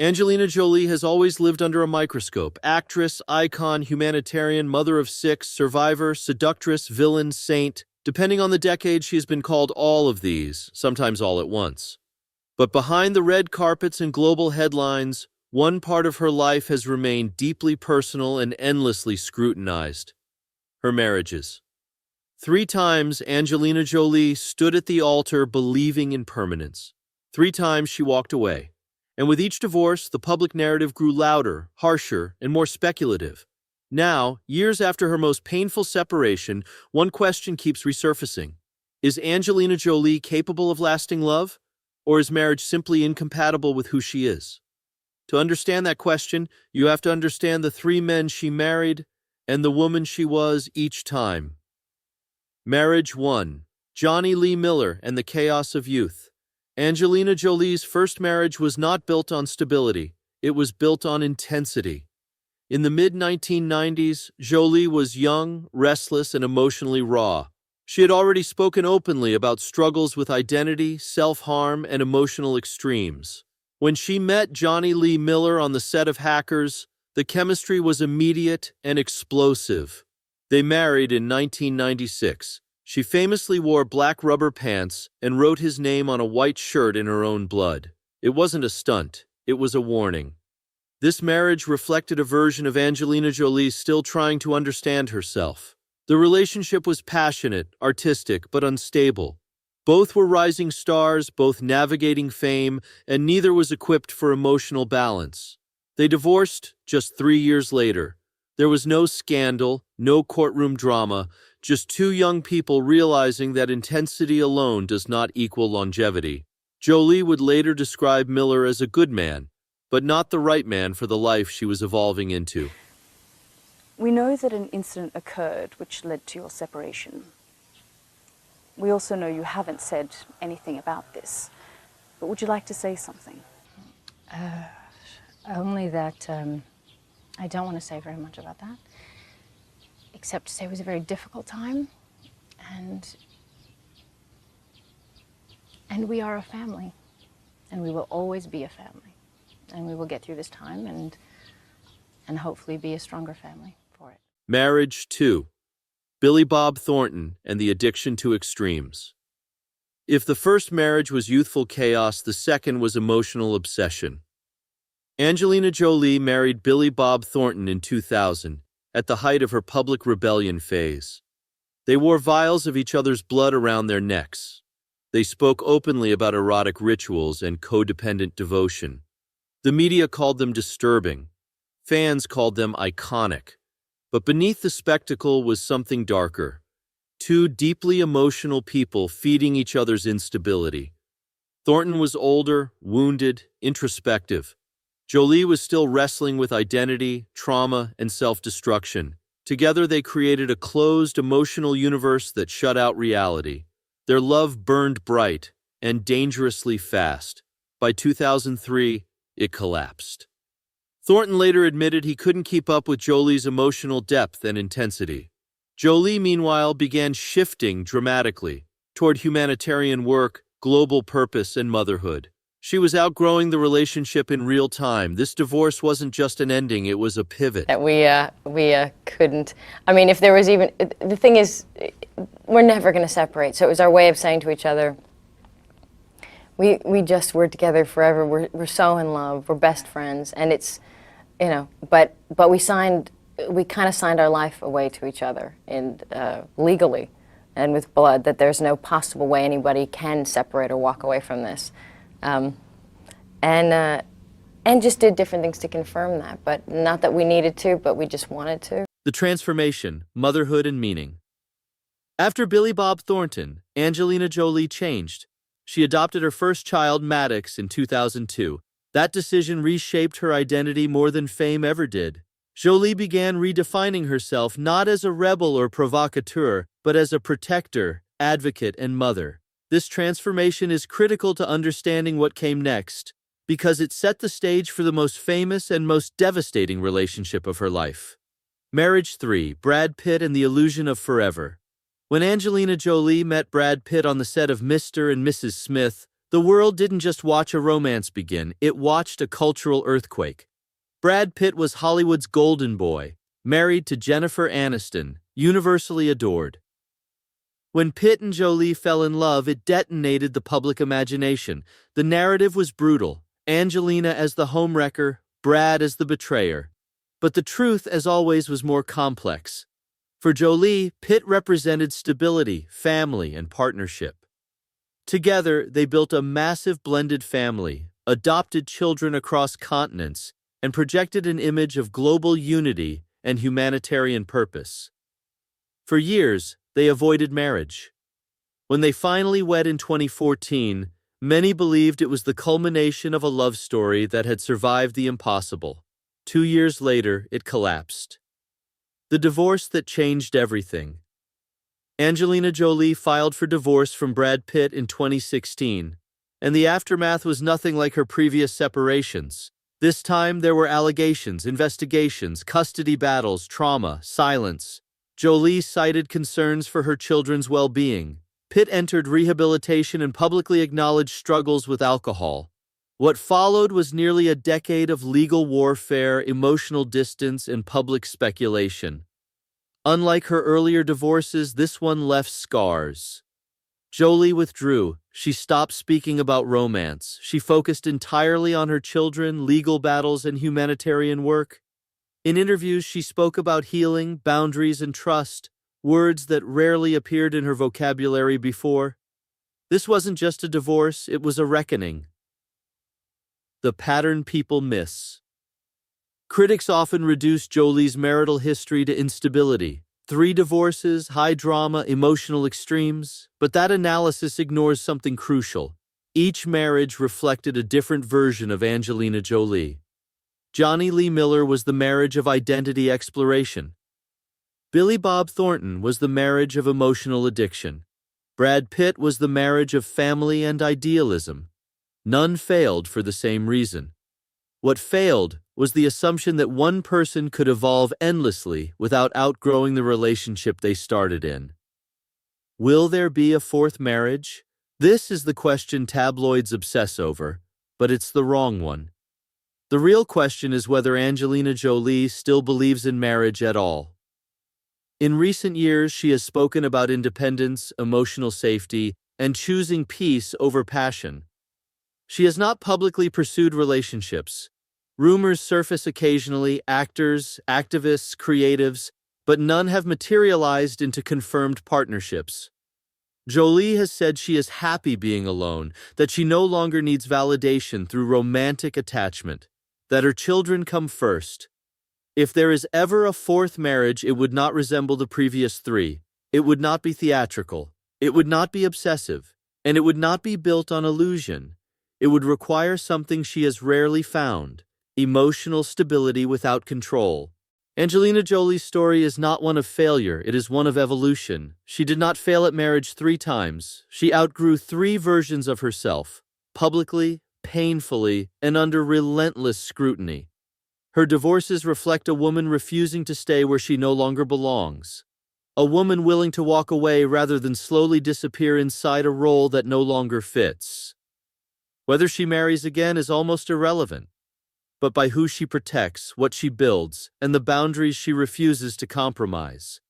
Angelina Jolie has always lived under a microscope. Actress, icon, humanitarian, mother of six, survivor, seductress, villain, saint. Depending on the decade, she has been called all of these, sometimes all at once. But behind the red carpets and global headlines, one part of her life has remained deeply personal and endlessly scrutinized: her marriages. 3 times, Angelina Jolie stood at the altar believing in permanence. 3 times she walked away. And with each divorce, the public narrative grew louder, harsher, and more speculative. Now, years after her most painful separation, one question keeps resurfacing. Is Angelina Jolie capable of lasting love? Or is marriage simply incompatible with who she is? To understand that question, you have to understand the 3 men she married and the woman she was each time. Marriage 1. Johnny Lee Miller and the chaos of youth. Angelina Jolie's first marriage was not built on stability, it was built on intensity. In the mid-1990s, Jolie was young, restless, and emotionally raw. She had already spoken openly about struggles with identity, self-harm, and emotional extremes. When she met Johnny Lee Miller on the set of Hackers, the chemistry was immediate and explosive. They married in 1996. She famously wore black rubber pants and wrote his name on a white shirt in her own blood. It wasn't a stunt, it was a warning. This marriage reflected a version of Angelina Jolie still trying to understand herself. The relationship was passionate, artistic, but unstable. Both were rising stars, both navigating fame, and neither was equipped for emotional balance. They divorced just 3 years later. There was no scandal, no courtroom drama, just 2 young people realizing that intensity alone does not equal longevity. Jolie would later describe Miller as a good man, but not the right man for the life she was evolving into. We know that an incident occurred which led to your separation. We also know you haven't said anything about this, but would you like to say something? Only that I don't want to say very much about that, except to say it was a very difficult time, and we are a family, and we will always be a family, and we will get through this time and hopefully be a stronger family for it. Marriage 2. Billy Bob Thornton and the addiction to extremes. If the first marriage was youthful chaos, the second was emotional obsession. Angelina Jolie married Billy Bob Thornton in 2000, at the height of her public rebellion phase. They wore vials of each other's blood around their necks. They spoke openly about erotic rituals and codependent devotion. The media called them disturbing. Fans called them iconic. But beneath the spectacle was something darker. 2 deeply emotional people feeding each other's instability. Thornton was older, wounded, introspective. Jolie was still wrestling with identity, trauma, and self-destruction. Together they created a closed, emotional universe that shut out reality. Their love burned bright and dangerously fast. By 2003, it collapsed. Thornton later admitted he couldn't keep up with Jolie's emotional depth and intensity. Jolie, meanwhile, began shifting dramatically toward humanitarian work, global purpose, and motherhood. She was outgrowing the relationship in real time. This divorce wasn't just an ending, it was a pivot. That we couldn't, I mean, if there was even, the thing is, we're never going to separate, so it was our way of saying to each other, we just were together forever, we're so in love, we're best friends, and it's, you know, but we kind of signed our life away to each other, and legally, and with blood, that there's no possible way anybody can separate or walk away from this. And just did different things to confirm that, but not that we needed to, but we just wanted to. The transformation, motherhood, and meaning. After Billy Bob Thornton, Angelina Jolie changed. She adopted her first child, Maddox, in 2002. That decision reshaped her identity more than fame ever did. Jolie began redefining herself not as a rebel or provocateur, but as a protector, advocate, and mother. This transformation is critical to understanding what came next, because it set the stage for the most famous and most devastating relationship of her life. Marriage 3. Brad Pitt and the Illusion of Forever. When Angelina Jolie met Brad Pitt on the set of Mr. and Mrs. Smith, The world didn't just watch a romance begin, it watched a cultural earthquake. Brad Pitt was Hollywood's golden boy, married to Jennifer Aniston, universally adored. When Pitt and Jolie fell in love, it detonated the public imagination. The narrative was brutal: Angelina as the homewrecker, Brad as the betrayer. But the truth, as always, was more complex. For Jolie, Pitt represented stability, family, and partnership. Together, they built a massive blended family, adopted children across continents, and projected an image of global unity and humanitarian purpose. For years, they avoided marriage. When they finally wed in 2014, many believed it was the culmination of a love story that had survived the impossible. 2 years later, it collapsed. The divorce that changed everything. Angelina Jolie filed for divorce from Brad Pitt in 2016, and the aftermath was nothing like her previous separations. This time, there were allegations, investigations, custody battles, trauma, silence. Jolie cited concerns for her children's well-being. Pitt entered rehabilitation and publicly acknowledged struggles with alcohol. What followed was nearly a decade of legal warfare, emotional distance, and public speculation. Unlike her earlier divorces, this one left scars. Jolie withdrew. She stopped speaking about romance. She focused entirely on her children, legal battles, and humanitarian work. In interviews, she spoke about healing, boundaries, and trust, words that rarely appeared in her vocabulary before. This wasn't just a divorce, it was a reckoning. The pattern people miss. Critics often reduce Jolie's marital history to instability. 3 divorces, high drama, emotional extremes. But that analysis ignores something crucial. Each marriage reflected a different version of Angelina Jolie. Johnny Lee Miller was the marriage of identity exploration. Billy Bob Thornton was the marriage of emotional addiction. Brad Pitt was the marriage of family and idealism. None failed for the same reason. What failed was the assumption that one person could evolve endlessly without outgrowing the relationship they started in. Will there be a 4th marriage? This is the question tabloids obsess over, but it's the wrong one. The real question is whether Angelina Jolie still believes in marriage at all. In recent years, she has spoken about independence, emotional safety, and choosing peace over passion. She has not publicly pursued relationships. Rumors surface occasionally: actors, activists, creatives, but none have materialized into confirmed partnerships. Jolie has said she is happy being alone, that she no longer needs validation through romantic attachment, that her children come first. If there is ever a 4th marriage, it would not resemble the previous 3. It would not be theatrical. It would not be obsessive. And it would not be built on illusion. It would require something she has rarely found: emotional stability without control. Angelina Jolie's story is not one of failure, it is one of evolution. She did not fail at marriage 3 times. She outgrew 3 versions of herself, publicly, painfully, and under relentless scrutiny. Her divorces reflect a woman refusing to stay where she no longer belongs. A woman willing to walk away rather than slowly disappear inside a role that no longer fits. Whether she marries again is almost irrelevant, but by who she protects, what she builds, and the boundaries she refuses to compromise.